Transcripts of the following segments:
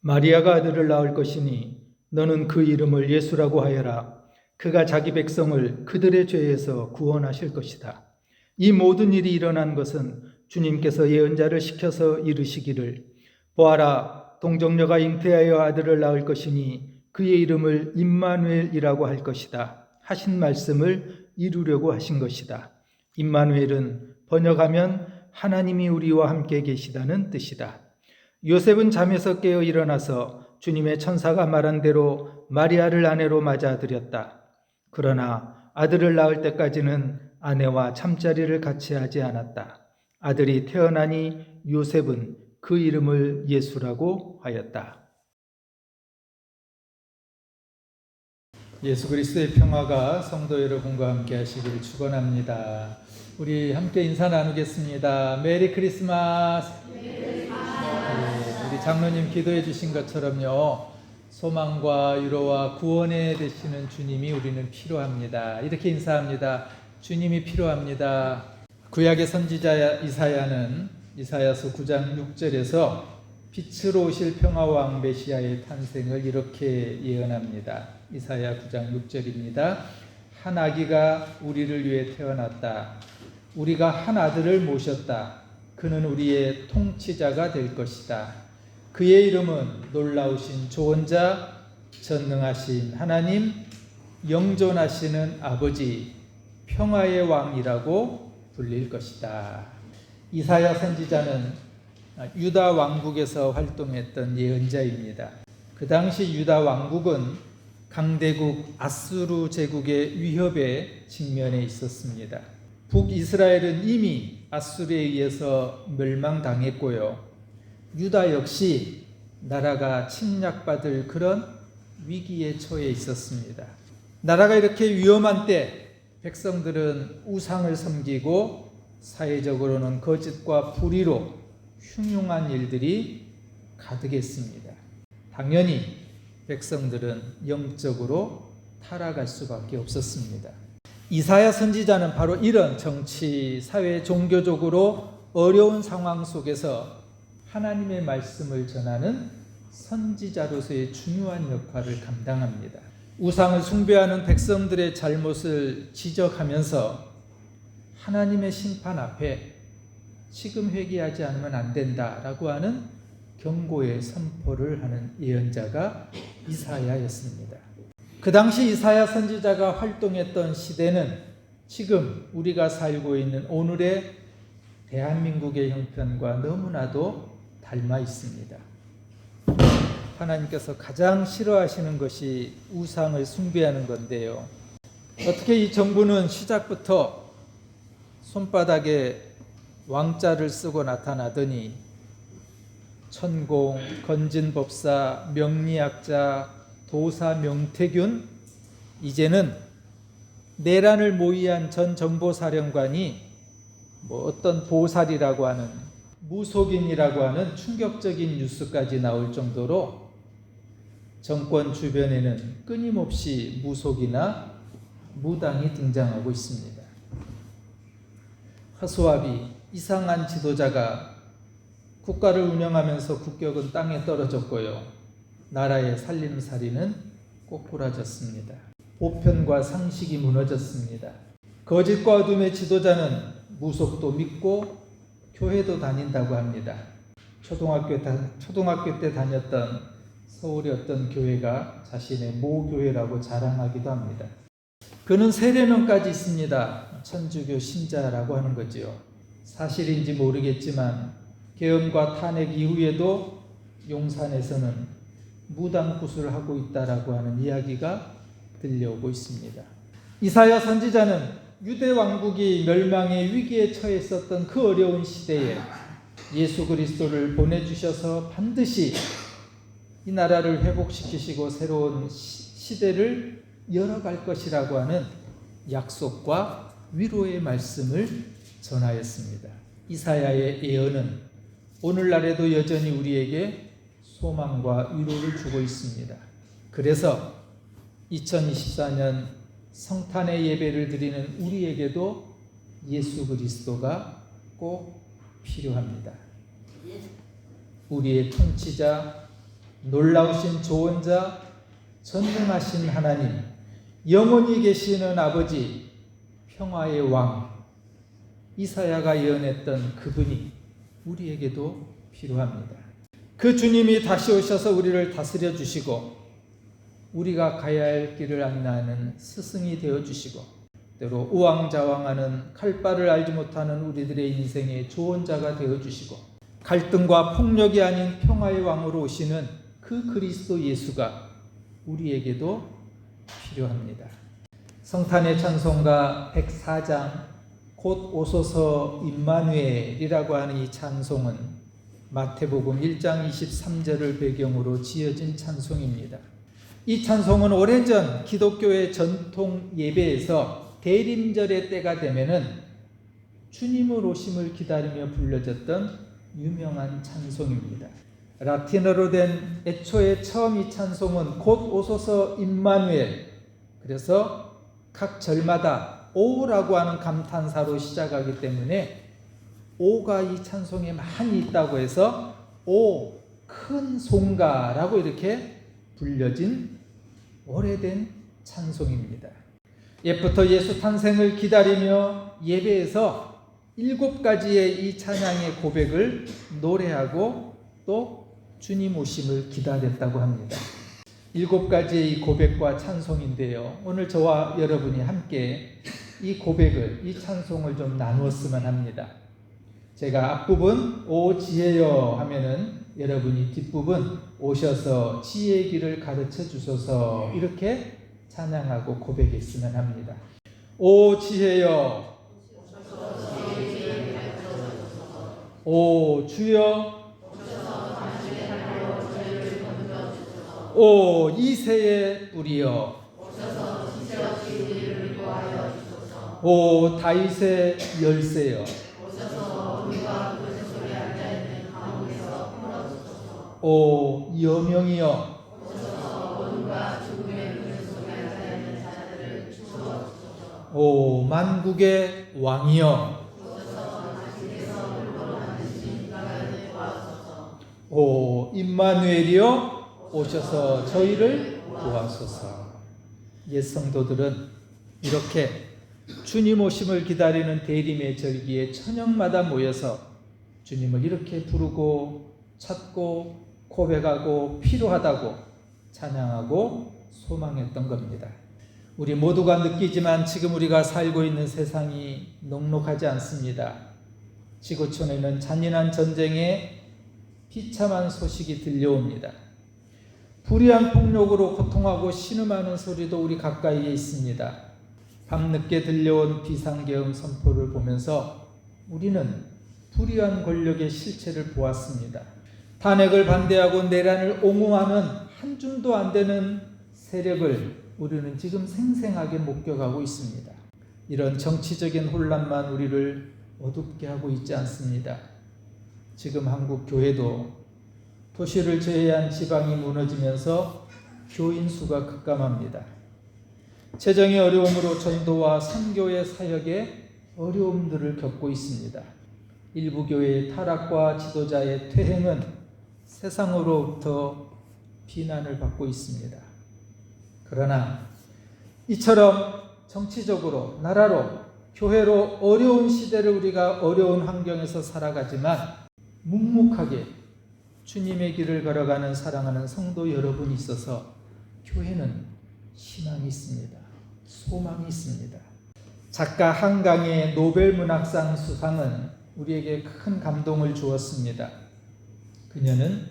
마리아가 아들을 낳을 것이니 너는 그 이름을 예수라고 하여라. 그가 자기 백성을 그들의 죄에서 구원하실 것이다. 이 모든 일이 일어난 것은 주님께서 예언자를 시켜서 이르시기를 보아라, 동정녀가 잉태하여 아들을 낳을 것이니 그의 이름을 임마누엘이라고 할 것이다 하신 말씀을 이루려고 하신 것이다. 임마누엘은 번역하면 하나님이 우리와 함께 계시다는 뜻이다. 요셉은 잠에서 깨어 일어나서 주님의 천사가 말한 대로 마리아를 아내로 맞아들였다. 그러나 아들을 낳을 때까지는 아내와 잠자리를 같이 하지 않았다. 아들이 태어나니 요셉은 그 이름을 예수라고 하였다. 예수 그리스도의 평화가 성도 여러분과 함께 하시기를 축원합니다. 우리 함께 인사 나누겠습니다. 메리 크리스마스. 우리 장로님 기도해 주신 것처럼요, 소망과 위로와 구원에 되시는 주님이 우리는 필요합니다. 이렇게 인사합니다. 주님이 필요합니다. 구약의 선지자 이사야는 이사야서 9장 6절에서 빛으로 오실 평화왕 메시아의 탄생을 이렇게 예언합니다. 이사야 9장 6절입니다. 한 아기가 우리를 위해 태어났다. 우리가 한 아들을 모셨다. 그는 우리의 통치자가 될 것이다. 그의 이름은 놀라우신 조언자, 전능하신 하나님, 영존하시는 아버지, 평화의 왕이라고 불릴 것이다. 이사야 선지자는 유다 왕국에서 활동했던 예언자입니다. 그 당시 유다 왕국은 강대국 아수르 제국의 위협에 직면해 있었습니다. 북이스라엘은 이미 아수르에 의해서 멸망당했고요. 유다 역시 나라가 침략받을 그런 위기에 처해 있었습니다. 나라가 이렇게 위험한 때 백성들은 우상을 섬기고 사회적으로는 거짓과 불의로 흉흉한 일들이 가득했습니다. 당연히 백성들은 영적으로 타락할 수밖에 없었습니다. 이사야 선지자는 바로 이런 정치, 사회, 종교적으로 어려운 상황 속에서 하나님의 말씀을 전하는 선지자로서의 중요한 역할을 감당합니다. 우상을 숭배하는 백성들의 잘못을 지적하면서 하나님의 심판 앞에 지금 회개하지 않으면 안 된다라고 하는 경고의 선포를 하는 예언자가 이사야였습니다. 그 당시 이사야 선지자가 활동했던 시대는 지금 우리가 살고 있는 오늘의 대한민국의 형편과 너무나도 닮아 있습니다. 하나님께서 가장 싫어하시는 것이 우상을 숭배하는 건데요. 어떻게 이 정부는 시작부터 손바닥에 왕자를 쓰고 나타나더니 천공, 건진법사, 명리학자, 도사 명태균, 이제는 내란을 모의한 전 정보사령관이 어떤 보살이라고 하는, 무속인이라고 하는 충격적인 뉴스까지 나올 정도로 정권 주변에는 끊임없이 무속이나 무당이 등장하고 있습니다. 허수아비, 이상한 지도자가 국가를 운영하면서 국격은 땅에 떨어졌고요. 나라의 살림살이는 꼬꾸라졌습니다. 보편과 상식이 무너졌습니다. 거짓과 어둠의 지도자는 무속도 믿고 교회도 다닌다고 합니다. 초등학교 때 다녔던 서울의 어떤 교회가 자신의 모교회라고 자랑하기도 합니다. 그는 세례명까지 있습니다. 천주교 신자라고 하는 거지요. 사실인지 모르겠지만 계엄과 탄핵 이후에도 용산에서는 무당 구슬을 하고 있다라고 하는 이야기가 들려오고 있습니다. 이사야 선지자는 유대 왕국이 멸망의 위기에 처했었던 그 어려운 시대에 예수 그리스도를 보내주셔서 반드시 이 나라를 회복시키시고 새로운 시대를 열어갈 것이라고 하는 약속과 위로의 말씀을 전하였습니다. 이사야의 예언은 오늘날에도 여전히 우리에게 소망과 위로를 주고 있습니다. 그래서 2024년 성탄의 예배를 드리는 우리에게도 예수 그리스도가 꼭 필요합니다. 우리의 통치자, 놀라우신 조언자, 전능하신 하나님, 영원히 계시는 아버지, 평화의 왕, 이사야가 예언했던 그분이 우리에게도 필요합니다. 그 주님이 다시 오셔서 우리를 다스려 주시고 우리가 가야 할 길을 안내하는 스승이 되어 주시고 때로 우왕좌왕하는 칼바를 알지 못하는 우리들의 인생의 조언자가 되어 주시고 갈등과 폭력이 아닌 평화의 왕으로 오시는 그 그리스도 예수가 우리에게도 필요합니다. 성탄의 찬송가 104장 곧 오소서 임마누엘이라고 하는 이 찬송은 마태복음 1장 23절을 배경으로 지어진 찬송입니다. 이 찬송은 오래전 기독교의 전통 예배에서 대림절의 때가 되면은 주님을 오심을 기다리며 불려졌던 유명한 찬송입니다. 라틴어로 된 애초에 처음 이 찬송은 곧 오소서 임마누엘, 그래서 각 절마다 오라고 하는 감탄사로 시작하기 때문에 오가 이 찬송에 많이 있다고 해서 오 큰 송가라고 이렇게 불려진 오래된 찬송입니다. 옛부터 예수 탄생을 기다리며 예배에서 7가지의 이 찬양의 고백을 노래하고 또 주님 오심을 기다렸다고 합니다. 7가지의 이 고백과 찬송인데요. 오늘 저와 여러분이 함께 이 고백을, 이 찬송을 좀 나누었으면 합니다. 제가 앞부분 오 지혜여 하면은 여러분이 뒷부분 오셔서 지혜의 길을 가르쳐 주소서 이렇게 찬양하고 고백했으면 합니다. 오 지혜여, 오 주여, 오 이새의 뿌리여, 오 다윗의 열쇠여, 오 여명이여, 오 만국의 왕이여, 오 임마누엘이여 오셔서 저희를 도와소서. 옛 성도들은 이렇게 주님 오심을 기다리는 대림의 절기에 저녁마다 모여서 주님을 이렇게 부르고 찾고 고백하고 필요하다고 찬양하고 소망했던 겁니다. 우리 모두가 느끼지만 지금 우리가 살고 있는 세상이 녹록하지 않습니다. 지구촌에는 잔인한 전쟁의 비참한 소식이 들려옵니다. 불의한 폭력으로 고통하고 신음하는 소리도 우리 가까이에 있습니다. 밤늦게 들려온 비상계엄 선포를 보면서 우리는 불의한 권력의 실체를 보았습니다. 탄핵을 반대하고 내란을 옹호하는 한 줌도 안 되는 세력을 우리는 지금 생생하게 목격하고 있습니다. 이런 정치적인 혼란만 우리를 어둡게 하고 있지 않습니다. 지금 한국 교회도 도시를 제외한 지방이 무너지면서 교인 수가 급감합니다. 재정의 어려움으로 전도와 선교의 사역에 어려움들을 겪고 있습니다. 일부 교회의 타락과 지도자의 퇴행은 세상으로부터 비난을 받고 있습니다. 그러나 이처럼 정치적으로, 나라로, 교회로 어려운 시대를 우리가 어려운 환경에서 살아가지만 묵묵하게 주님의 길을 걸어가는 사랑하는 성도 여러분이 있어서 교회는 희망이 있습니다. 소망이 있습니다. 작가 한강의 노벨 문학상 수상은 우리에게 큰 감동을 주었습니다. 그녀는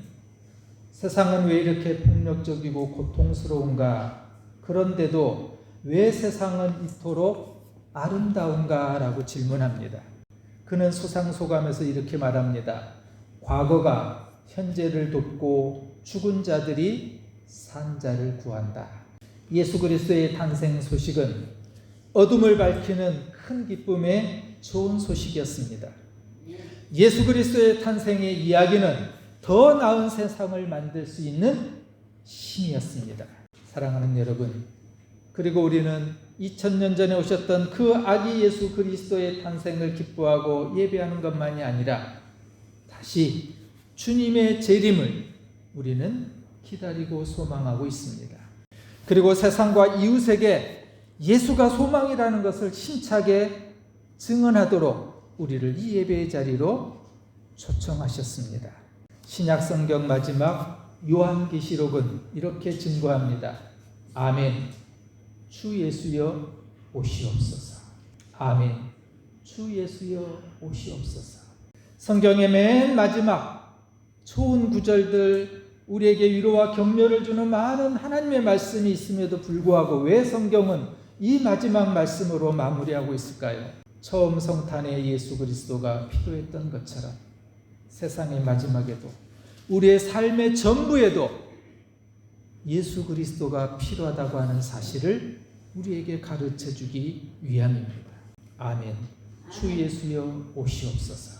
세상은 왜 이렇게 폭력적이고 고통스러운가? 그런데도 왜 세상은 이토록 아름다운가? 라고 질문합니다. 그는 수상 소감에서 이렇게 말합니다. 과거가 현재를 돕고 죽은 자들이 산 자를 구한다. 예수 그리스도의 탄생 소식은 어둠을 밝히는 큰 기쁨의 좋은 소식이었습니다. 예수 그리스도의 탄생의 이야기는 더 나은 세상을 만들 수 있는 힘이었습니다. 사랑하는 여러분, 그리고 우리는 2000년 전에 오셨던 그 아기 예수 그리스도의 탄생을 기뻐하고 예배하는 것만이 아니라 다시 주님의 재림을 우리는 기다리고 소망하고 있습니다. 그리고 세상과 이웃에게 예수가 소망이라는 것을 힘차게 증언하도록 우리를 이 예배의 자리로 초청하셨습니다. 신약성경 마지막 요한계시록은 이렇게 증거합니다. 아멘. 주 예수여 오시옵소서. 아멘. 주 예수여 오시옵소서. 성경의 맨 마지막 좋은 구절들, 우리에게 위로와 격려를 주는 많은 하나님의 말씀이 있음에도 불구하고 왜 성경은 이 마지막 말씀으로 마무리하고 있을까요? 처음 성탄에 예수 그리스도가 필요했던 것처럼 세상의 마지막에도, 우리의 삶의 전부에도 예수 그리스도가 필요하다고 하는 사실을 우리에게 가르쳐 주기 위함입니다. 아멘. 주 예수여 오시옵소서.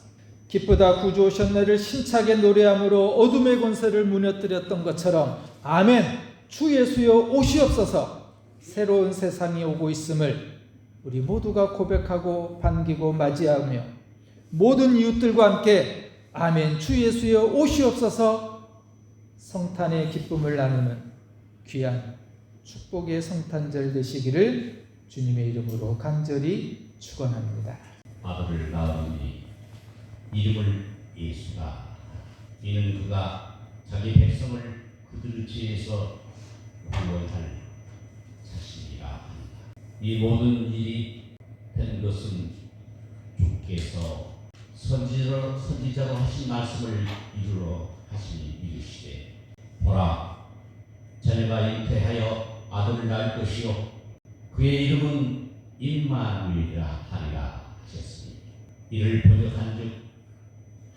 기쁘다 구주 오셨네를 힘차게 노래함으로 어둠의 권세를 무너뜨렸던 것처럼 아멘. 주 예수여 오시옵소서. 새로운 세상이 오고 있음을 우리 모두가 고백하고 반기고 맞이하며 모든 이웃들과 함께 아멘. 주 예수여 오시옵소서. 성탄의 기쁨을 나누는 귀한 축복의 성탄절 되시기를 주님의 이름으로 간절히 축원합니다. 아들을 낳으니 이름을 예수다. 이는 그가 자기 백성을 그들 죄에서 구원할 자신이라 한다. 이 모든 일이 된 것은 주께서 선지자로 하신 말씀을 이루러 하시니 이르시되 보라 자네가 잉태하여 아들을 낳을 것이요 그의 이름은 임마누엘이라 하리라 하셨으니 이를 번역한즉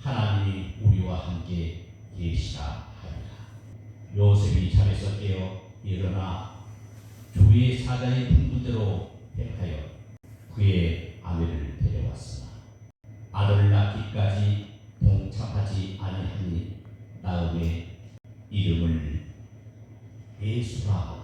하나님이 우리와 함께 계시다 하리라. 요셉이 잠에서 깨어 일어나 주의 사자의 분부대로 행하여 그의 아내를 데려왔으나 아들을 낳기까지 동참하지 아니하니 나음의 이름을 예수라